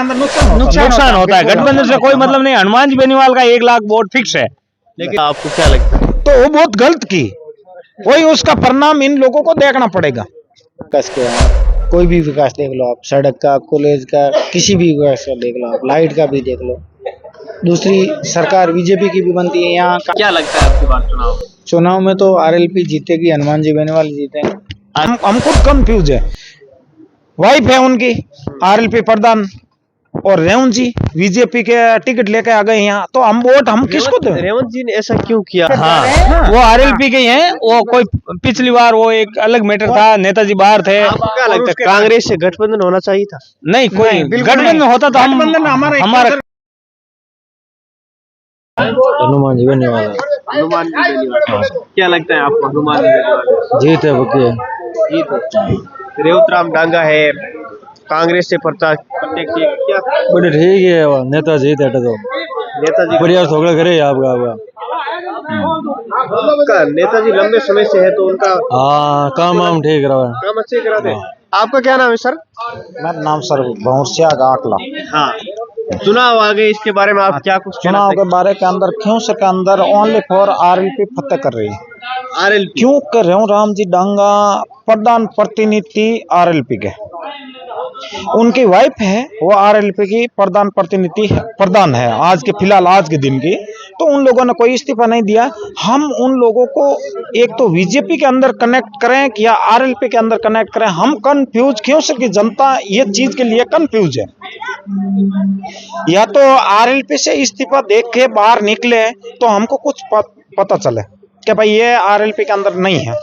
अंदर नुकसान होता है। गठबंधन से कोई मतलब नहीं। हनुमान जी बेनीवाल का 1 लाख वोट फिक्स है। लेकिन आपको क्या लगता है? तो वो बहुत गलत की, वही उसका परिणाम इन लोगों को देखना पड़ेगा। विकास के कोई भी विकास देख लो आप, सड़क का, कॉलेज का, किसी भी विकास का देख लो आप, लाइट का भी देख लो। दूसरी सरकार बीजेपी की भी बनती है यहाँ। क्या लगता है आपकी बात चुनाव में तो आरएलपी जीतेगी, हनुमान जी बेनीवाल जीतेंगे। हम खुद कंफ्यूज है। वाइफ है उनकी आरएलपी प्रधान और रेवंत जी बीजेपी के टिकट लेके आ गए यहाँ, तो हम वोट हम किसको दें? रेवंत जी ने ऐसा क्यों किया? हाँ, वो आरएलपी के ही हैं। वो कोई पिछली बार वो एक अलग मैटर था, नेताजी बाहर थे। आपको क्या लगता है कांग्रेस से गठबंधन होना चाहिए था? नहीं, कोई गठबंधन होता तो हमारा हनुमान जी बेनीवाल। हनुमान जी बेनीवाल। क्या लगता है आपको हनुमान जी बेनीवाल? जीत है बकी जीत है। रेवत राम डांगा है, कांग्रेस से प्रत्येक क्या बड़े ठीक है, नेताजी थे तो नेताजी बढ़िया थोड़ा करे आपका नेताजी लंबे समय से है तो उनका हाँ काम वाम ठीक रहा है। काम अच्छे कराते हैं। आपका क्या नाम है सर? मेरा नाम सर भौंसिया गाकला। हाँ, चुनाव आ गए, इसके बारे में आप क्या कुछ चुनाव के बारे के अंदर क्यों से के अंदर ओनली फॉर आरएलपी फतेह कर रही है। आरएलपी क्यों कर रहे हूँ? राम जी डांगा प्रधान प्रतिनिधि आरएलपी के, उनकी वाइफ है वो आरएलपी की प्रधान प्रतिनिधि प्रधान है आज के फिलहाल आज के दिन की। तो उन लोगों ने कोई इस्तीफा नहीं दिया। हम उन लोगों को एक तो बीजेपी के अंदर कनेक्ट करें या आरएलपी के अंदर कनेक्ट करें, हम कंफ्यूज क्यों से कि जनता ये चीज के लिए कंफ्यूज है। या तो आरएलपी से इस्तीफा देख के बाहर निकले तो हमको कुछ पता चले कि भाई ये आरएलपी के अंदर नहीं है,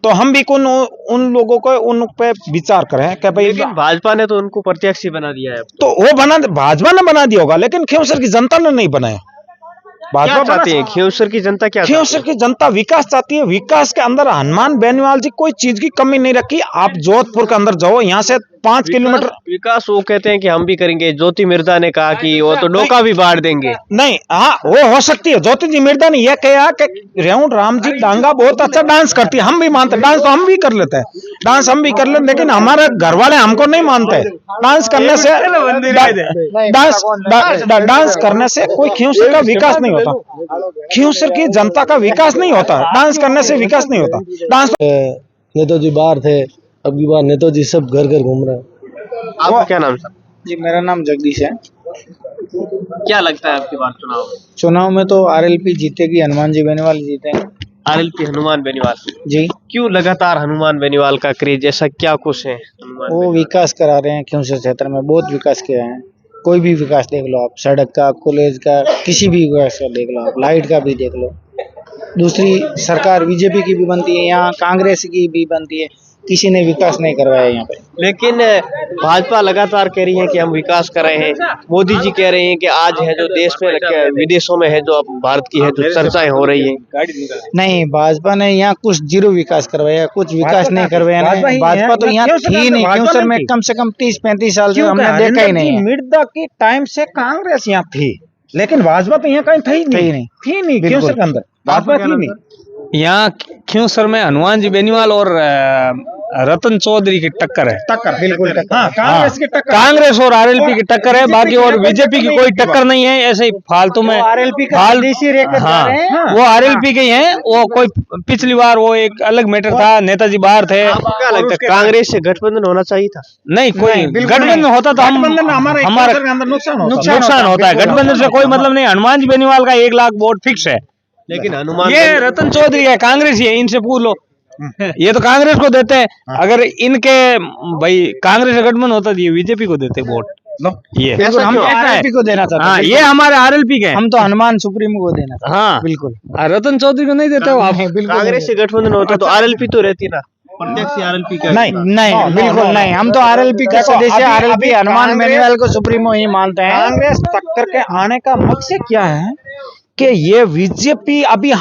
तो हम भी उन लोगों को उन पे विचार करें कि भाई। लेकिन भाजपा ने तो उनको प्रत्याशी बना दिया है। तो वो भाजपा ने बना दिया होगा, लेकिन खियोसर की जनता ने नहीं बनाया। भाजपा चाहती है, खियोसर की जनता क्या चाहती है? खियोसर की जनता विकास चाहती है। विकास के अंदर हनुमान बेनीवाल जी कोई चीज की कमी नहीं रखी। आप जोधपुर के अंदर जाओ, यहाँ से 5 किलोमीटर विकास वो कहते हैं कि हम भी करेंगे। ज्योति मिर्धा ने कहा कि वो तो डोका भी बांट देंगे। नहीं, हाँ वो हो सकती है। ज्योति जी मिर्धा ने यह कहा कि रेवंत राम जी डांगा बहुत अच्छा डांस करती है। हम भी मानते, डांस तो हम भी कर लेते हैं, डांस हम भी कर लेते, लेकिन हमारे घर वाले हमको नहीं मानते। डांस करने से डांस करने से कोई खियोसर का विकास नहीं होता। खियोसर की जनता का विकास नहीं होता, डांस करने से विकास नहीं होता। डांस नेताजी बाहर थे, अब की बार नेताजी सब घर घर घूम रहे हैं। आपका क्या नाम सर? जी मेरा नाम जगदीश है। क्या लगता है आपकी बात चुनाव में तो आरएलपी जीतेगी, हनुमान जी बेनीवाल जीतेंगे। आरएलपी हनुमान बेनीवाल जी। क्यों लगातार हनुमान बेनीवाल का क्रेज, ऐसा क्या कुछ है? वो विकास करा रहे हैं, खियोसर क्षेत्र में बहुत विकास किया है। कोई भी विकास देख लो आप, सड़क का, कॉलेज का, किसी भी विकास का देख लो आप, लाइट का भी देख लो। दूसरी सरकार बीजेपी की भी बनती है यहाँ, कांग्रेस की भी बनती है, किसी ने विकास नहीं करवाया यहाँ पे। लेकिन भाजपा लगातार कह रही है कि हम विकास कर रहे हैं। मोदी जी कह रहे हैं कि आज है जो देश में विदेशों में है जो अब भारत की है जो चर्चाएं हो रही है। नहीं, भाजपा ने यहाँ कुछ जीरो विकास करवाया, कुछ विकास नहीं करवाया। भाजपा तो यहाँ थी नहीं। खियोसर में कम से कम 30-35 साल से हमने देखा ही नहीं। मिर्धा के टाइम से कांग्रेस यहाँ थी, लेकिन भाजपा तो यहाँ कहीं थी नहीं। खियोसर के अंदर भाजपा थी नहीं। यहाँ खियोसर में हनुमान जी बेनीवाल और रतन चौधरी की टक्कर है। टक्कर बिल्कुल टक्कर। हाँ, कांग्रेस की टक्कर, कांग्रेस और आरएलपी की टक्कर है। बाकी और बीजेपी की कोई टक्कर नहीं है। ऐसे ही फालतू में आरएलपी का हाँ, वो आरएलपी के ही हैं। वो कोई पिछली बार वो एक अलग मैटर था, नेताजी बाहर थे। आपको क्या लगता है कांग्रेस से गठबंधन होना चाहिए था? नहीं, कोई गठबंधन होता तो हमारा नुकसान होता है। गठबंधन से कोई मतलब नहीं। हनुमान जी बेनीवाल का 1 लाख वोट फिक्स है। लेकिन हनुमान ये रतन चौधरी है, कांग्रेस ही है, इनसे पूछ लो। ये तो कांग्रेस को देते हैं। अगर इनके भाई कांग्रेस से गठबंधन होता तो ये बीजेपी को देते वोट। ये हम आरएलपी को देना चाहते हैं। हाँ, ये हमारे आरएलपी के, हम तो हनुमान सुप्रीमो को देना चाहते हैं। हाँ बिल्कुल। रतन चौधरी को नहीं देते हो आप? कांग्रेस से गठबंधन होता तो आरएलपी तो रहती ना, प्रत्यक्ष आरएलपी का। नहीं, बिल्कुल नहीं। हम तो आरएलपी के सदस्य, आरएलपी हनुमान बेनीवाल को सुप्रीमो ही मानते हैं। कांग्रेस टक्कर के आने का मकसद क्या है कि ये बीजेपी अभी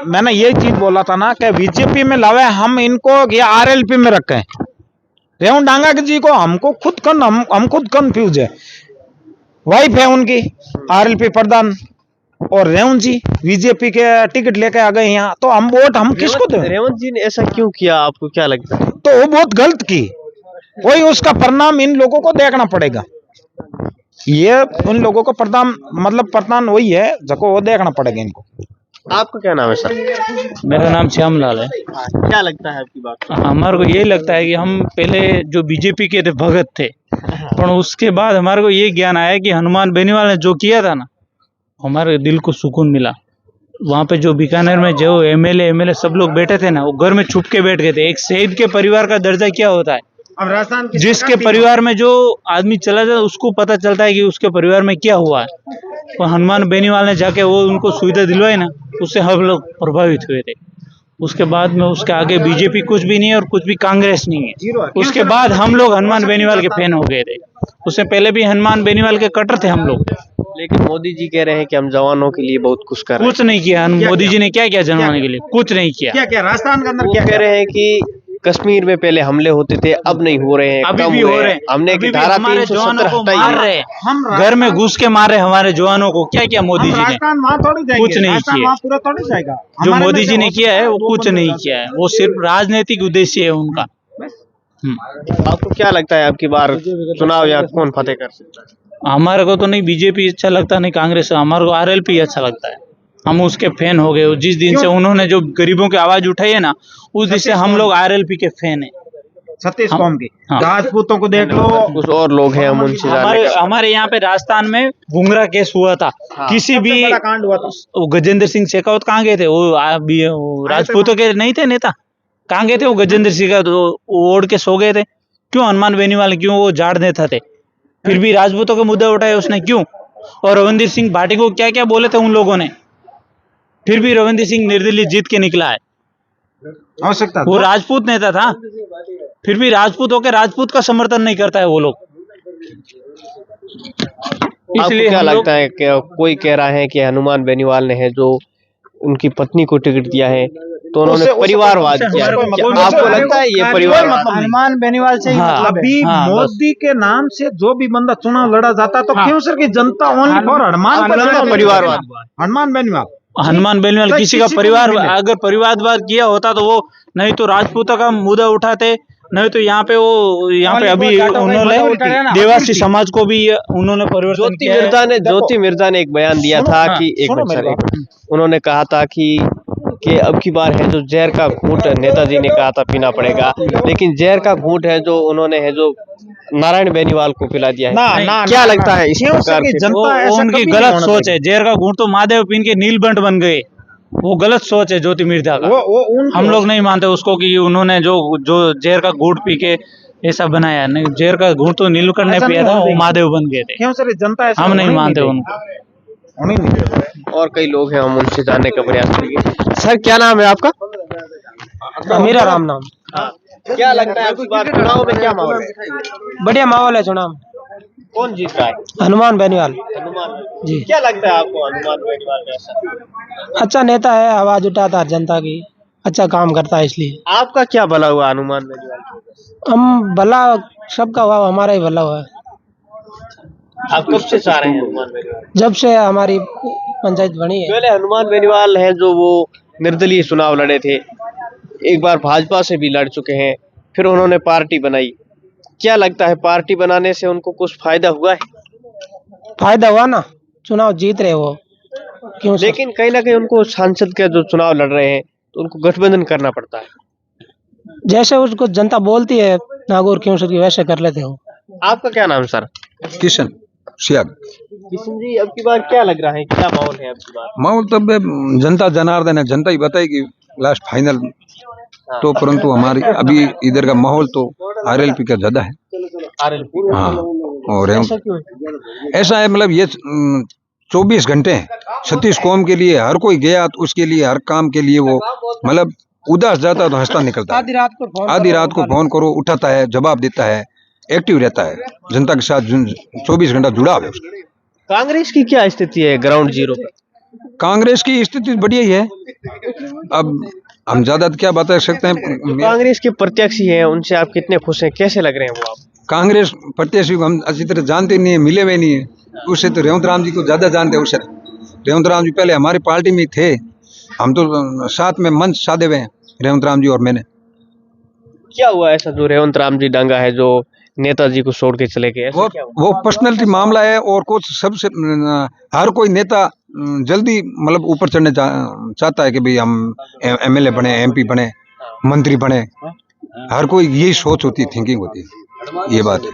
मैंने ये चीज बोला था ना कि बीजेपी में लावे, हम इनको ये आरएलपी में रखें। रेवंत डांगा जी को हम खुद कंफ्यूज है। वाइफ है उनकी आरएलपी प्रधान और रेवंत जी बीजेपी के टिकट लेके आ गए यहाँ, तो हम वोट हम किसको दें? रेवंत जी ने ऐसा क्यों किया, आपको क्या लगता है? तो वो बहुत गलत की, वही उसका परिणाम इन लोगों को देखना पड़ेगा। ये उन लोगों को प्रधान वही है जिसको वो देखना पड़ेगा इनको। आपका क्या नाम है सर? मेरा नाम श्यामलाल है। क्या लगता है आपकी बात? हमारे को यही लगता है कि हम पहले जो बीजेपी के थे भगत थे, पर उसके बाद हमारे को ये ज्ञान आया कि हनुमान बेनीवाल ने जो किया था ना, हमारे दिल को सुकून मिला। वहाँ पे जो बीकानेर में जो एमएलए सब लोग बैठे थे ना, वो घर में छुप के बैठ गए थे। एक शहीद के परिवार का दर्जा क्या होता है, अब राजस्थान जिसके परिवार में जो आदमी चला जाता उसको पता चलता है कि उसके परिवार में क्या हुआ है। और हनुमान बेनीवाल ने जाके वो उनको सुविधा दिलवाई ना, उससे हम लोग प्रभावित हुए थे। उसके बाद में उसके आगे बीजेपी कुछ भी नहीं है और कुछ भी कांग्रेस नहीं है। उसके बाद हम लोग हनुमान बेनीवाल के फैन हो गए थे। उससे पहले भी हनुमान बेनीवाल के कट्टर थे हम लोग। लेकिन मोदी जी कह रहे हैं कि हम जवानों के लिए बहुत कुछ कर रहे हैं। कुछ नहीं किया। मोदी जी ने क्या किया जवानों के लिए? कुछ नहीं किया। क्या क्या राजस्थान के अंदर वो क्या कह रहे हैं कि कश्मीर में पहले हमले होते थे, अब नहीं हो रहे हैं, अभी कम भी हुए हो रहे हैं। हैं। हमने अभी की भी धारा हमारे 370 जवानों को हटाई मार है। रहे हैं। हम घर में घुस के मार रहे हैं हमारे जवानों को। क्या किया मोदी जी ने? राजस्थान वहां थोड़ी जाएंगे, कुछ नहीं राजस्थान किया। वहां पूरा थोड़ी जाएगा। जो हमारे मोदी में जी से ने हो किया है वो सकता कुछ नहीं किया है। वो सिर्फ राजनीतिक उद्देश्य है उनका। आपको क्या लगता है आपकी बार चुनाव या कौन फतेह कर सकता है? हमारे को तो नहीं बीजेपी अच्छा लगता, नहीं कांग्रेस। हमारे को आरएलपी अच्छा लगता है। हम उसके फैन हो गए। जिस दिन से उन्होंने जो गरीबों की आवाज उठाई है ना, उस दिन से हम लोग आरएलपी के फैन है। छत्तीस हाँ, कौम की हाँ। राजपूतों को देख लो। कुछ और लोग हैं, हम उनसे जानने का हमारे यहाँ पे राजस्थान में घुंगरा केस हुआ था। किसी भी सबसे बड़ा कांड हुआ था। वो गजेंद्र सिंह शेखावत कहाँ गए थे? वो राजपूतों के नहीं थे नेता? कहाँ गए थे वो गजेंद्र सिंह? वो ओढ़ के सो गए थे। क्यों? हनुमान बेनीवाल क्यों? वो जाट नेता थे, फिर भी राजपूतों के मुद्दे उठाए उसने, क्यों? और रविंद्र सिंह भाटी को क्या क्या बोले थे उन लोगों ने, फिर भी रविंद्र सिंह निर्दलीय जीत के निकला है। आवश्यकता वो राजपूत नेता था, फिर भी राजपूत होकर राजपूत का समर्थन नहीं करता है वो लोग। आपको क्या लगता है कि कोई कह रहा है कि हनुमान बेनीवाल ने है जो उनकी पत्नी को टिकट दिया है, तो उन्होंने परिवारवाद किया। क्या आपको लगता है ये परिवारवाद? हनुमान बेनीवाल से ही हाँ, मतलब अभी हाँ, मोदी के नाम से जो भी बंदा चुनाव लड़ा जाता तो क्यों सर की जनता ओनली फॉर हनुमान परिवारवाद। हनुमान बेनीवाल हनुमान बेनीवाल तो किसी का किसी को परिवार नहीं मिले। अगर परिवारवाद किया होता तो वो नहीं तो राजपूतों का मुद्दा उठाते, नहीं तो यहाँ पे अभी उन्होंने देवासी समाज को भी उन्होंने परिवर्तन किया है। ज्योति मिर्जा ने एक बयान दिया था कि एक मिनट सर, उन्होंने कहा था कि अब की बार है जो जहर का घूंट नेताजी ने कहा था पीना पड़ेगा, लेकिन जहर का घूंट है जो उन्होंने है जो नारायण बेनीवाल को पिला दिया है। क्या लगता है इस प्रकार की जनता ऐसा उनकी कभी गलत नहीं होना सोच है। जहर का घूंट तो महादेव पीन के नीलबंठ बन गए। वो गलत सोच है ज्योति मिर्जा का। हम लोग नहीं मानते उसको कि उन्होंने जो जहर का घूंट पी के ऐसा बनाया। नहीं, जहर का घूंट तो नीलकंठ ने पिया था, वो महादेव बन गए थे। क्यों सर जनता ऐसा हम नहीं होने मानते देगी। उनको। होने नहीं देगी। और कई लोग हैं, हम उनसे जानने का प्रयास करेंगे। सर क्या नाम है आपका? मेरा राम नाम। क्या लगता है इस बार चुनाव में क्या माहौल है? बढ़िया माहौल है चुनाव में। कौन जीत रहा है? हनुमान बेनीवाल हनुमान जी। क्या लगता है आपको हनुमान बेनीवाल कैसा? अच्छा नेता है, आवाज उठाता है जनता की, अच्छा काम करता है, इसलिए आपका क्या भला हुआ हनुमान बेनीवाल? हम भला सबका हुआ, हमारा ही भला हुआ है। आप कब से चाह रहे हैं हनुमान बेनीवाल? जब से हमारी पंचायत बनी है। पहले हनुमान बेनीवाल है जो वो निर्दलीय चुनाव लड़े थे, एक बार भाजपा से भी लड़ चुके हैं, फिर उन्होंने पार्टी बनाई। क्या लगता है पार्टी बनाने से उनको कुछ फायदा हुआ है? फायदा हुआ ना, चुनाव जीत रहे वो, क्यों सर? लेकिन कहीं ना कहीं उनको सांसद के जो चुनाव लड़ रहे हैं तो उनको गठबंधन करना पड़ता है। जैसे उसको जनता बोलती है नागौर क्यों सर की, वैसे कर लेते हो। आपका क्या नाम सर? किशन सियाग। किशन जी, अब की बार क्या लग रहा है, क्या माहौल है अब की बार? माहौल तब जनता जनार्दन है, जनता ही बताएगी लास्ट फाइनल। तो परंतु हमारी अभी इधर का माहौल तो आरएलपी का ज्यादा है। हाँ, और ऐसा है मतलब ये 24 घंटे हैं 36 कौम के लिए, हर कोई गया तो उसके लिए, हर काम के लिए वो मतलब उदास जाता तो हंसता निकलता है। आधी रात को फोन करो, उठाता है, जवाब देता है, एक्टिव रहता है, जनता के साथ 24 घंटा जुड़ा है उसका। कांग्रेस की क्या स्थिति है ग्राउंड जीरो पर? कांग्रेस की स्थिति बढ़िया ही है। अब हम ज्यादा क्या बता सकते हैं। कांग्रेस के प्रत्याशी हैं, उनसे आप कितने खुश हैं, कैसे लग रहे हैं वो आप? कांग्रेस प्रत्याशी को हम अच्छी तरह जानते नहीं है, मिले हुए नहीं है। उससे तो रेवंत राम जी को ज्यादा जानते हैं। उससे रेवंत राम जी पहले हमारी पार्टी में थे, हम तो साथ में मंच साधे हुए हैं रेवंत राम जी और मैंने। क्या हुआ ऐसा जो रेवंत राम जी डांगा है जो नेताजी को छोड़ के चले गए, ऐसा क्या हुआ? वो पर्सनैलिटी मामला है और कुछ सबसे हर कोई नेता जल्दी मतलब ऊपर चढ़ने चाहता है कि भाई हम एमएलए बने, एमपी बने, मंत्री बने, हर कोई यही सोच होती है, थिंकिंग होती है, ये बात है।